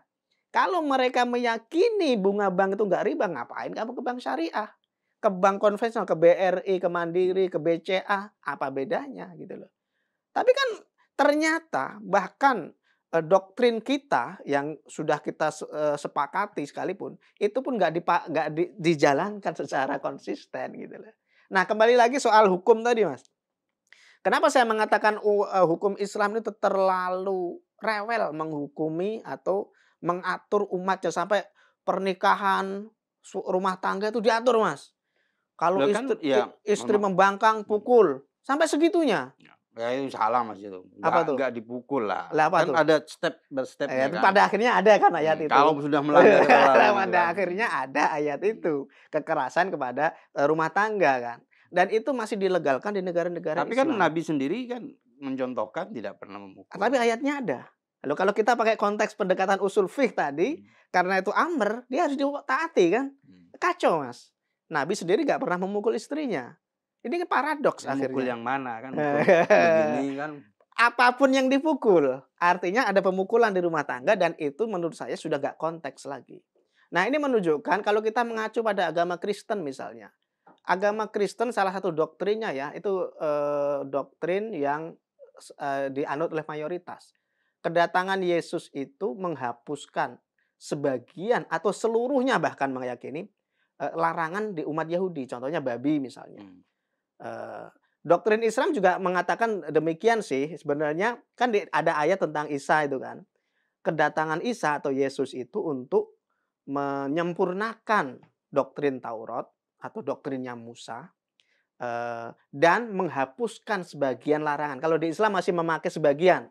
Speaker 2: Kalau mereka meyakini bunga bank itu nggak riba, ngapain kamu ke bank syariah? Ke bank konvensional, ke BRI, ke Mandiri, ke BCA, apa bedanya gitu loh. Tapi kan ternyata bahkan, doktrin kita yang sudah kita sepakati sekalipun, itu pun nggak dijalankan secara konsisten gitu loh. Nah, kembali lagi soal hukum tadi, Mas. Kenapa saya mengatakan hukum Islam itu terlalu rewel menghukumi atau mengatur umatnya sampai pernikahan, rumah tangga itu diatur, Mas. Kalau
Speaker 1: Loh kan ya
Speaker 2: istri
Speaker 1: memang
Speaker 2: membangkang,
Speaker 1: mhm,
Speaker 2: pukul, sampai segitunya.
Speaker 1: ya itu salah, Mas, itu.
Speaker 2: Apa tuh?
Speaker 1: Nggak dipukul lah,
Speaker 2: Lah apa
Speaker 1: kan
Speaker 2: tuh?
Speaker 1: ada step by step-nya
Speaker 2: Itu
Speaker 1: kan.
Speaker 2: pada akhirnya ada kan ayat
Speaker 1: Kalau
Speaker 2: itu.
Speaker 1: sudah melanggar terlalu itu
Speaker 2: Pada
Speaker 1: kan,
Speaker 2: akhirnya ada ayat
Speaker 1: mhm.
Speaker 2: itu, kekerasan kepada, rumah tangga kan. Dan itu masih dilegalkan di negara-negara
Speaker 1: Tapi kan
Speaker 2: Islam.
Speaker 1: Nabi sendiri kan mencontohkan tidak pernah
Speaker 2: Tapi
Speaker 1: memukul.
Speaker 2: ayatnya ada. Lalu kalau kita pakai konteks pendekatan usul fiqh tadi,
Speaker 1: Mhm,
Speaker 2: karena itu amr, dia harus ditaati kan.
Speaker 1: mhm.
Speaker 2: Kacau, Mas. Nabi sendiri nggak pernah memukul istrinya. Ini kan paradoks
Speaker 1: Ya mukul
Speaker 2: akhirnya.
Speaker 1: yang mana kan, mukul begini kan,
Speaker 2: Apapun yang dipukul, artinya ada pemukulan di rumah tangga dan itu menurut saya sudah nggak konteks lagi. Nah, ini menunjukkan kalau kita mengacu pada agama Kristen misalnya. Agama Kristen salah satu doktrinnya ya, itu, doktrin yang dianut oleh mayoritas. Kedatangan Yesus itu menghapuskan sebagian atau seluruhnya bahkan meyakini, larangan di umat Yahudi, contohnya babi misalnya.
Speaker 1: mhm.
Speaker 2: Doktrin Islam juga mengatakan demikian sih. Sebenarnya kan ada ayat tentang Isa itu kan. Kedatangan Isa atau Yesus itu untuk menyempurnakan doktrin Taurat atau doktrinnya Musa, dan menghapuskan sebagian larangan. Kalau di Islam masih memakai sebagian,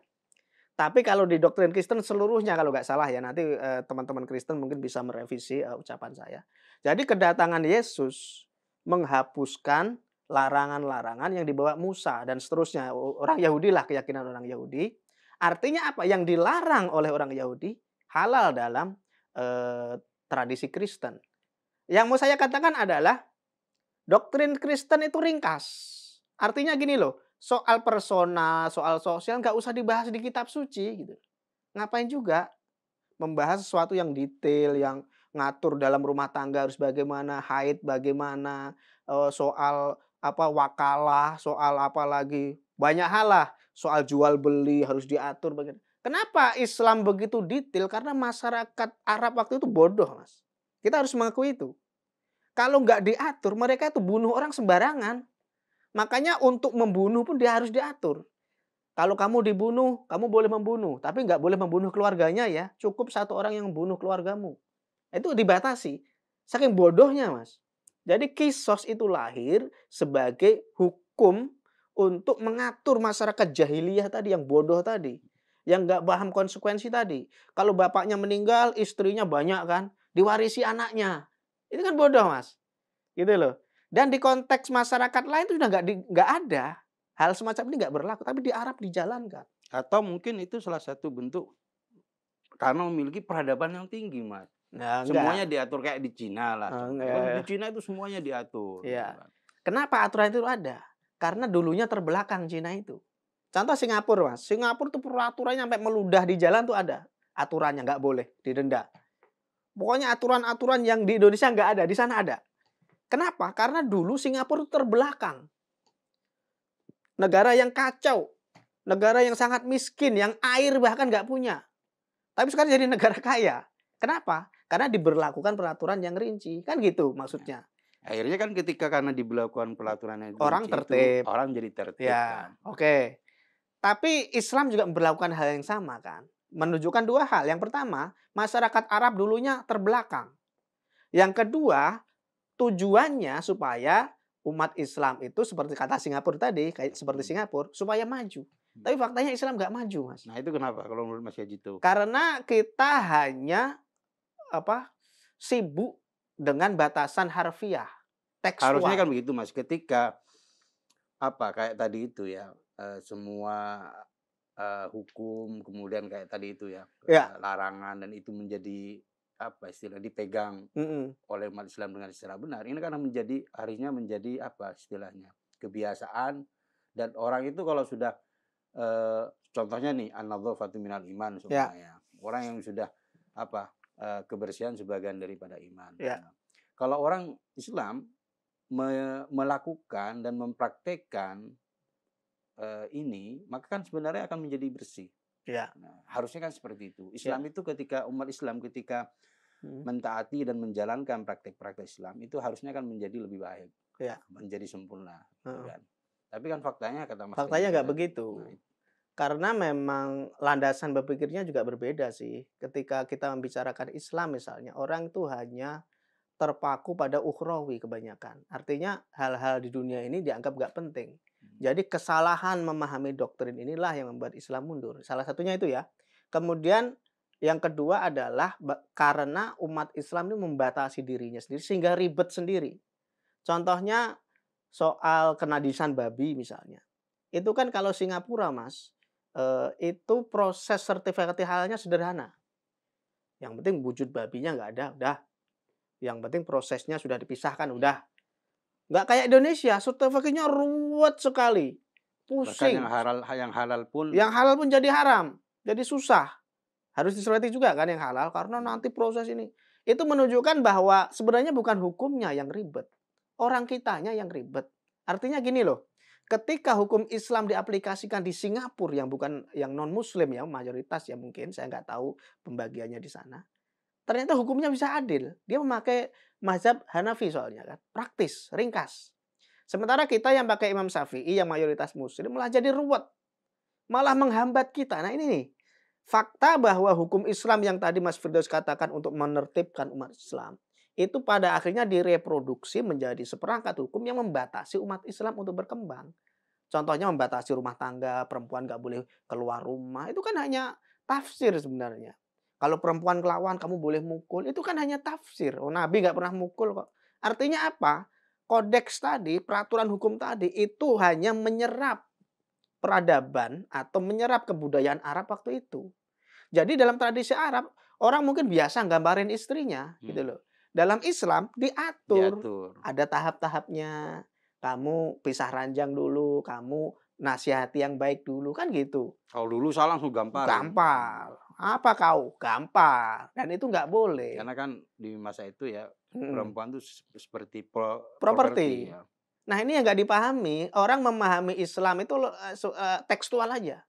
Speaker 2: tapi kalau di doktrin Kristen seluruhnya kalau nggak salah ya, nanti, teman-teman Kristen mungkin bisa merevisi, ucapan saya. Jadi kedatangan Yesus menghapuskan larangan-larangan yang dibawa Musa dan seterusnya. Orang Yahudi lah, keyakinan orang Yahudi. Artinya apa? Yang dilarang oleh orang Yahudi halal dalam, tradisi Kristen. Yang mau saya katakan adalah doktrin Kristen itu ringkas. Artinya gini loh, soal persona, soal sosial nggak usah dibahas di kitab suci gitu. Ngapain juga? membahas sesuatu yang detail, yang ngatur dalam rumah tangga harus bagaimana, haid bagaimana, soal apa, wakalah, soal apa lagi, banyak hal lah, soal jual beli harus diatur kenapa Islam begitu detail? Karena masyarakat Arab waktu itu bodoh, Mas. Kita harus mengakui itu. Kalau nggak diatur, mereka itu bunuh orang sembarangan. Makanya untuk membunuh pun dia harus diatur. Kalau kamu dibunuh, kamu boleh membunuh, tapi nggak boleh membunuh keluarganya ya. Cukup satu orang yang membunuh keluargamu. Itu dibatasi. Saking bodohnya, Mas. Jadi kisos itu lahir sebagai hukum untuk mengatur masyarakat jahiliyah tadi yang bodoh tadi. Yang nggak paham konsekuensi tadi. Kalau bapaknya meninggal, istrinya banyak kan, diwarisi anaknya. Itu kan bodoh, Mas. Gitu loh. Dan di konteks masyarakat lain itu sudah nggak ada. Hal semacam ini nggak berlaku, tapi di Arab dijalankan.
Speaker 1: Atau mungkin itu salah satu bentuk karena memiliki peradaban yang tinggi, Mas.
Speaker 2: Nah,
Speaker 1: Semuanya
Speaker 2: enggak.
Speaker 1: diatur kayak di Cina lah contohnya. Kalau di
Speaker 2: Enggak.
Speaker 1: Cina itu semuanya diatur gitu
Speaker 2: Iya.
Speaker 1: kan.
Speaker 2: Kenapa aturan itu ada? Karena dulunya terbelakang Cina itu. Contoh Singapura, Mas. Singapura tuh peraturannya sampai meludah di jalan tuh ada. Aturannya nggak boleh didenda. Pokoknya aturan-aturan yang di Indonesia nggak ada, di sana ada. Kenapa? Karena dulu Singapura itu terbelakang. Negara yang kacau. Negara yang sangat miskin, yang air bahkan nggak punya. Tapi sekarang jadi negara kaya. Kenapa? Karena diberlakukan peraturan yang rinci. Kan gitu maksudnya.
Speaker 1: Akhirnya kan ketika karena diberlakukan pelaturan yang
Speaker 2: Orang
Speaker 1: rinci itu,
Speaker 2: tertib.
Speaker 1: orang jadi tertib
Speaker 2: Ya,
Speaker 1: kan.
Speaker 2: oke. Tapi Islam juga memberlakukan hal yang sama kan. Menunjukkan dua hal. Yang pertama, masyarakat Arab dulunya terbelakang. Yang kedua, tujuannya supaya umat Islam itu seperti kata Singapura tadi, kayak seperti Singapura, supaya maju. Tapi faktanya Islam nggak maju, Mas.
Speaker 1: Nah itu kenapa kalau menurut Mas Yaji itu?
Speaker 2: Karena kita hanya apa sibuk dengan batasan harfiah,
Speaker 1: Harusnya kan
Speaker 2: tekstual.
Speaker 1: begitu Mas, ketika apa, kayak tadi itu ya, semua, hukum kemudian kayak tadi itu ya,
Speaker 2: Ya,
Speaker 1: larangan dan itu menjadi apa istilah, dipegang
Speaker 2: mm-mm.
Speaker 1: oleh umat Islam dengan secara benar, ini karena menjadi harusnya menjadi apa istilahnya, kebiasaan dan orang itu kalau sudah, contohnya nih an-nadhafatu minal iman
Speaker 2: Ya,
Speaker 1: umpamanya, orang yang sudah apa, kebersihan sebagian daripada iman.
Speaker 2: ya,
Speaker 1: Nah, kalau orang Islam melakukan dan mempraktekkan, ini, maka kan sebenarnya akan menjadi bersih.
Speaker 2: ya.
Speaker 1: Nah, harusnya kan seperti itu.
Speaker 2: Ya.
Speaker 1: Islam itu ketika umat Islam ketika
Speaker 2: Mm.
Speaker 1: mentaati dan menjalankan praktek-praktek Islam itu harusnya kan menjadi lebih baik,
Speaker 2: Ya.
Speaker 1: menjadi sempurna, gitu
Speaker 2: Heeh.
Speaker 1: kan. Tapi kan faktanya kata Mas
Speaker 2: Faktanya
Speaker 1: Yaji
Speaker 2: nggak
Speaker 1: tadi.
Speaker 2: begitu.
Speaker 1: Nah,
Speaker 2: Karena memang landasan berpikirnya juga berbeda sih. Ketika kita membicarakan Islam misalnya, orang itu hanya terpaku pada ukhrawi kebanyakan. Artinya hal-hal di dunia ini dianggap nggak penting. Jadi kesalahan memahami doktrin inilah yang membuat Islam mundur. Salah satunya itu ya. Kemudian yang kedua adalah karena umat Islam ini membatasi dirinya sendiri sehingga ribet sendiri. Contohnya soal kenajisan babi misalnya. Itu kan kalau Singapura, Mas, itu proses sertifikat halalnya sederhana. Yang penting wujud babinya nggak ada, udah. Yang penting prosesnya sudah dipisahkan, udah. Nggak kayak Indonesia, sertifikatnya ruwet sekali.
Speaker 1: bahkan
Speaker 2: Pusing.
Speaker 1: yang halal pun
Speaker 2: Yang halal pun jadi haram, jadi susah. Harus diserti juga kan yang halal, karena nanti proses ini. Itu menunjukkan bahwa sebenarnya bukan hukumnya yang ribet. Orang kitanya yang ribet. Artinya gini loh, ketika hukum Islam diaplikasikan di Singapura yang bukan yang non Muslim ya mayoritas ya mungkin saya nggak tahu pembagiannya di sana. Ternyata hukumnya bisa adil. Dia memakai mazhab Hanafi soalnya kan, praktis, ringkas. Sementara kita yang pakai Imam Syafi'i yang mayoritas Muslim malah jadi ruwet, malah menghambat kita. Nah ini nih fakta bahwa hukum Islam yang tadi Mas Firdaus katakan untuk menertibkan umat Islam itu pada akhirnya direproduksi menjadi seperangkat hukum yang membatasi umat Islam untuk berkembang. Contohnya membatasi rumah tangga, perempuan nggak boleh keluar rumah. Itu kan hanya tafsir sebenarnya. Kalau perempuan kelawan kamu boleh mukul, itu kan hanya tafsir. Oh, Nabi nggak pernah mukul kok. Artinya apa? Kodeks tadi, peraturan hukum tadi itu hanya menyerap peradaban atau menyerap kebudayaan Arab waktu itu. Jadi dalam tradisi Arab, orang mungkin biasa gambarin istrinya gitu loh. Dalam Islam diatur,
Speaker 1: diatur.
Speaker 2: ada tahap-tahapnya. Kamu pisah ranjang dulu, kamu nasihati yang baik dulu, kan gitu.
Speaker 1: Kalau dulu salah langsung gamparin.
Speaker 2: Gampar. Apa kau? Gampar. Dan itu nggak boleh.
Speaker 1: Karena kan di masa itu ya,
Speaker 2: Mhm.
Speaker 1: perempuan tuh seperti properti
Speaker 2: Properti.
Speaker 1: ya.
Speaker 2: Nah, ini yang nggak dipahami, orang memahami Islam itu tekstual aja.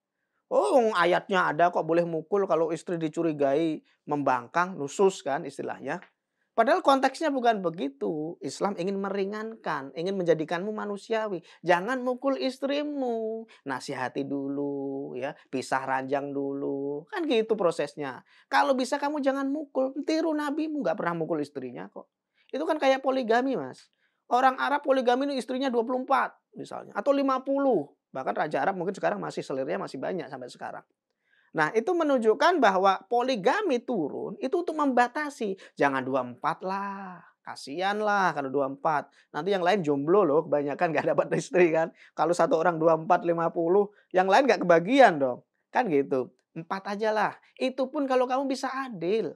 Speaker 2: Oh, ayatnya ada kok boleh mukul kalau istri dicurigai membangkang, nusus kan istilahnya. Padahal konteksnya bukan begitu. Islam ingin meringankan, ingin menjadikanmu manusiawi. Jangan mukul istrimu, nasihati dulu ya, pisah ranjang dulu. Kan gitu prosesnya. Kalau bisa kamu jangan mukul, tiru nabimu nggak pernah mukul istrinya kok. Itu kan kayak poligami, Mas. Orang Arab poligami ini istrinya 24 misalnya atau 50. Bahkan raja Arab mungkin sekarang masih selirnya masih banyak sampai sekarang. Nah, itu menunjukkan bahwa poligami turun itu untuk membatasi. Jangan 24 lah, kasihan lah kalau 24. Nanti yang lain jomblo loh, kebanyakan nggak dapat istri kan. Kalau satu orang 24, 50, yang lain nggak kebagian dong. Kan gitu. 4 aja lah. Itu pun kalau kamu bisa adil.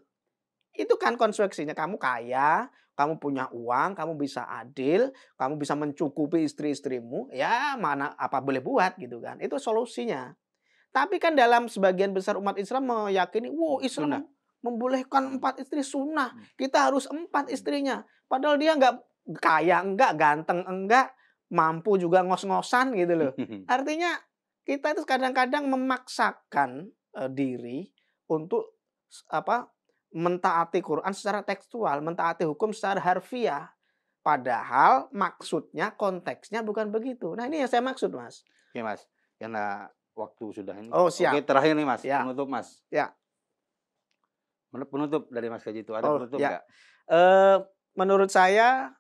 Speaker 2: Itu kan konsekuensinya, kamu kaya, kamu punya uang, kamu bisa adil, kamu bisa mencukupi istri-istrimu, ya mana apa boleh buat gitu kan. Itu solusinya. Tapi kan dalam sebagian besar umat Islam meyakini, "Wow, Islam
Speaker 1: Sunnah.
Speaker 2: membolehkan
Speaker 1: Mhm,
Speaker 2: 4 istri sunnah,
Speaker 1: mhm,
Speaker 2: kita harus 4
Speaker 1: mhm.
Speaker 2: istrinya." Padahal dia nggak kaya enggak, ganteng enggak, mampu juga ngos-ngosan gitu loh. Artinya kita itu kadang-kadang memaksakan, diri untuk apa, mentaati Quran secara tekstual, mentaati hukum secara harfiah. Padahal maksudnya, konteksnya bukan begitu. Nah, ini yang saya maksud, Mas.
Speaker 1: Oke, Mas, karena waktu sudah ini.
Speaker 2: Oh,
Speaker 1: Oke,
Speaker 2: siap.
Speaker 1: terakhir nih, Mas,
Speaker 2: Ya,
Speaker 1: penutup, Mas.
Speaker 2: ya.
Speaker 1: Penutup dari Mas Kaji itu, ada
Speaker 2: Oh,
Speaker 1: penutup
Speaker 2: ya.
Speaker 1: nggak?
Speaker 2: Menurut saya,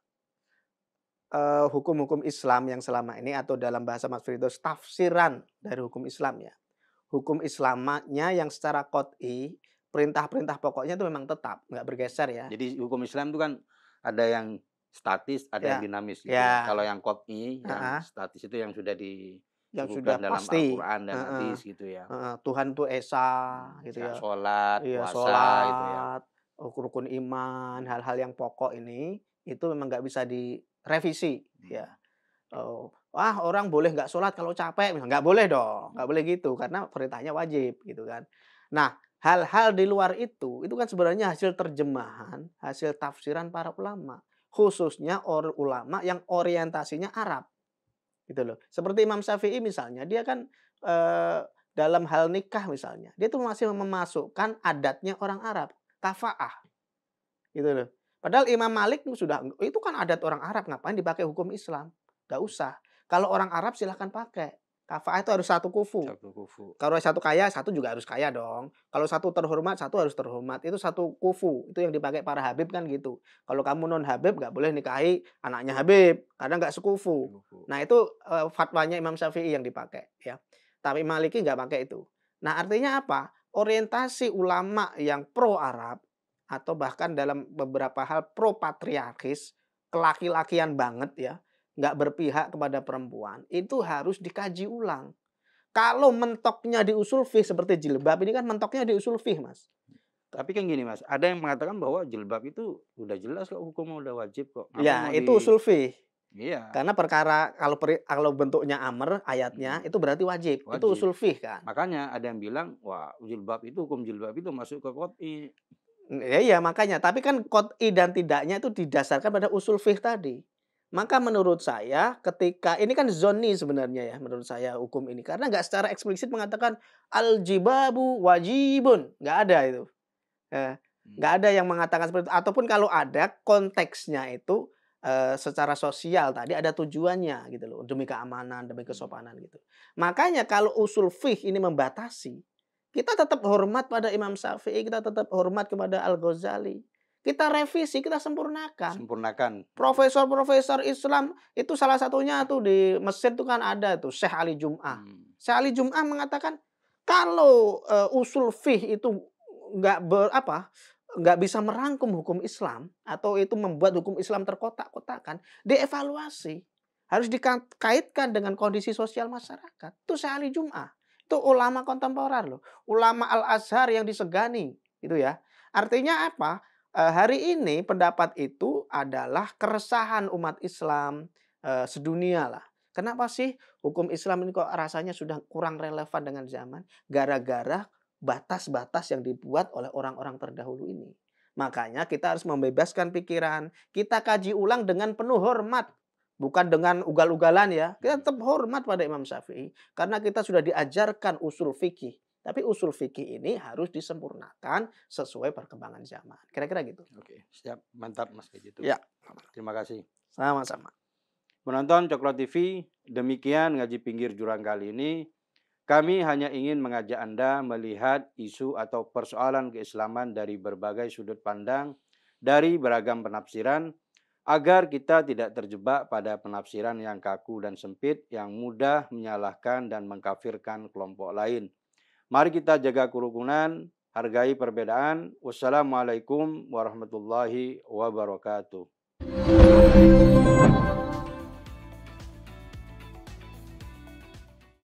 Speaker 2: hukum-hukum Islam yang selama ini atau dalam bahasa Mas Firdaus tafsiran dari hukum Islam ya. Hukum Islamnya yang secara qot'i, perintah-perintah pokoknya itu memang tetap, nggak bergeser ya.
Speaker 1: Jadi hukum Islam itu kan ada yang statis, ada yang
Speaker 2: Ya,
Speaker 1: dinamis gitu ya. Kalau
Speaker 2: ya,
Speaker 1: yang qot'i, yang
Speaker 2: heeh,
Speaker 1: statis itu yang sudah
Speaker 2: yang sudah
Speaker 1: disebutkan dalam
Speaker 2: pasti,
Speaker 1: Al-Quran dan
Speaker 2: heeh,
Speaker 1: hadis gitu ya.
Speaker 2: heeh, Tuhan tuh esa gitu
Speaker 1: Kayak
Speaker 2: ya.
Speaker 1: sholat,
Speaker 2: Iya,
Speaker 1: puasa gitu ya.
Speaker 2: sholat, rukun iman,
Speaker 1: Mhm,
Speaker 2: hal-hal yang pokok ini, itu memang nggak bisa direvisi, ya.
Speaker 1: mhm,
Speaker 2: Wah, orang boleh nggak sholat kalau capek, nggak boleh dong, nggak
Speaker 1: mhm.
Speaker 2: boleh gitu, karena perintahnya wajib, gitu kan. Nah, hal-hal di luar itu kan sebenarnya hasil terjemahan, hasil tafsiran para ulama, khususnya ulama yang orientasinya Arab, gitu loh. Seperti Imam Syafi'i misalnya, dia kan, eee, dalam hal nikah misalnya, dia tuh masih memasukkan adatnya orang Arab, kafa'ah, gitu loh. Padahal Imam Malik tuh sudah, itu kan adat orang Arab, ngapain dipakai hukum Islam? Nggak usah. Kalau orang Arab silahkan pakai. Kafa'ah itu harus satu kufu.
Speaker 1: Sabtu kufu.
Speaker 2: Kalau satu kaya, satu juga harus kaya dong. Kalau satu terhormat, satu harus terhormat. Itu satu kufu. Itu yang dipakai para Habib kan gitu. Kalau kamu non Habib nggak boleh nikahi anaknya Habib, karena nggak sekufu.
Speaker 1: Kufu.
Speaker 2: Nah itu, fatwanya Imam Syafi'i yang dipakai ya. Tapi Maliki nggak pakai itu. Nah artinya apa? Orientasi ulama yang pro Arab atau bahkan dalam beberapa hal pro patriarkis, kelaki-lakian banget ya, nggak berpihak kepada perempuan, itu harus dikaji ulang. Kalau mentoknya di usul fiqh seperti jilbab ini kan mentoknya di usul fiqh, Mas.
Speaker 1: Tapi kan gini, Mas, ada yang mengatakan bahwa jilbab itu udah jelas kok hukumnya, udah wajib kok. Apa
Speaker 2: Ya,
Speaker 1: mau
Speaker 2: itu usul fiqh.
Speaker 1: iya,
Speaker 2: Karena perkara kalau bentuknya amr ayatnya
Speaker 1: mhm,
Speaker 2: itu berarti wajib. Itu
Speaker 1: wajib.
Speaker 2: usul fiqh kan.
Speaker 1: Makanya ada yang bilang, wah jilbab itu, hukum jilbab itu masuk ke qot'i.
Speaker 2: Ya iya makanya, tapi kan qot'i dan tidaknya itu didasarkan pada usul fiqh tadi. Maka menurut saya ketika ini kan zonni sebenarnya ya menurut saya hukum ini, karena nggak secara eksplisit mengatakan al-jibabu wajibun, nggak ada itu. Eh, nggak
Speaker 1: Mmm,
Speaker 2: ada yang mengatakan seperti itu, ataupun kalau ada konteksnya itu, secara sosial tadi ada tujuannya gitu loh, demi keamanan, demi
Speaker 1: mhm.
Speaker 2: kesopanan gitu. Makanya kalau usul fiqh ini membatasi, kita tetap hormat pada Imam Syafi'i, kita tetap hormat kepada Al-Ghazali. Kita revisi, kita sempurnakan.
Speaker 1: Sempurnakan, mhm,
Speaker 2: Profesor-profesor Islam itu salah satunya tuh di Mesir tuh kan ada tuh Syekh Ali Jum'ah.
Speaker 1: mmm,
Speaker 2: Syekh Ali Jum'ah mengatakan kalau, usul fiqh itu nggak nggak bisa merangkum hukum Islam atau itu membuat hukum Islam terkotak-kotakan, dievaluasi. Harus dikaitkan dengan kondisi sosial masyarakat. Itu Syekh Ali Jum'ah. Itu ulama kontemporer loh, ulama Al-Azhar yang disegani, gitu ya. Artinya apa? Hari ini pendapat itu adalah keresahan umat Islam, sedunia lah. Kenapa sih hukum Islam ini kok rasanya sudah kurang relevan dengan zaman? Gara-gara batas-batas yang dibuat oleh orang-orang terdahulu ini. Makanya kita harus membebaskan pikiran, kita kaji ulang dengan penuh hormat, bukan dengan ugal-ugalan ya. Kita tetap hormat pada Imam Syafi'i karena kita sudah diajarkan usul fikih. Tapi usul fikih ini harus disempurnakan sesuai perkembangan zaman. Kira-kira gitu.
Speaker 1: Oke, siap, mantap Mas kayak gitu.
Speaker 2: Ya,
Speaker 1: Terima kasih.
Speaker 2: sama-sama.
Speaker 1: Penonton Coklat TV, demikian ngaji pinggir jurang kali ini. Kami hanya ingin mengajak Anda melihat isu atau persoalan keislaman dari berbagai sudut pandang, dari beragam penafsiran, agar kita tidak terjebak pada penafsiran yang kaku dan sempit, yang mudah menyalahkan dan mengkafirkan kelompok lain. Mari kita jaga kerukunan, hargai perbedaan. Wassalamualaikum warahmatullahi wabarakatuh.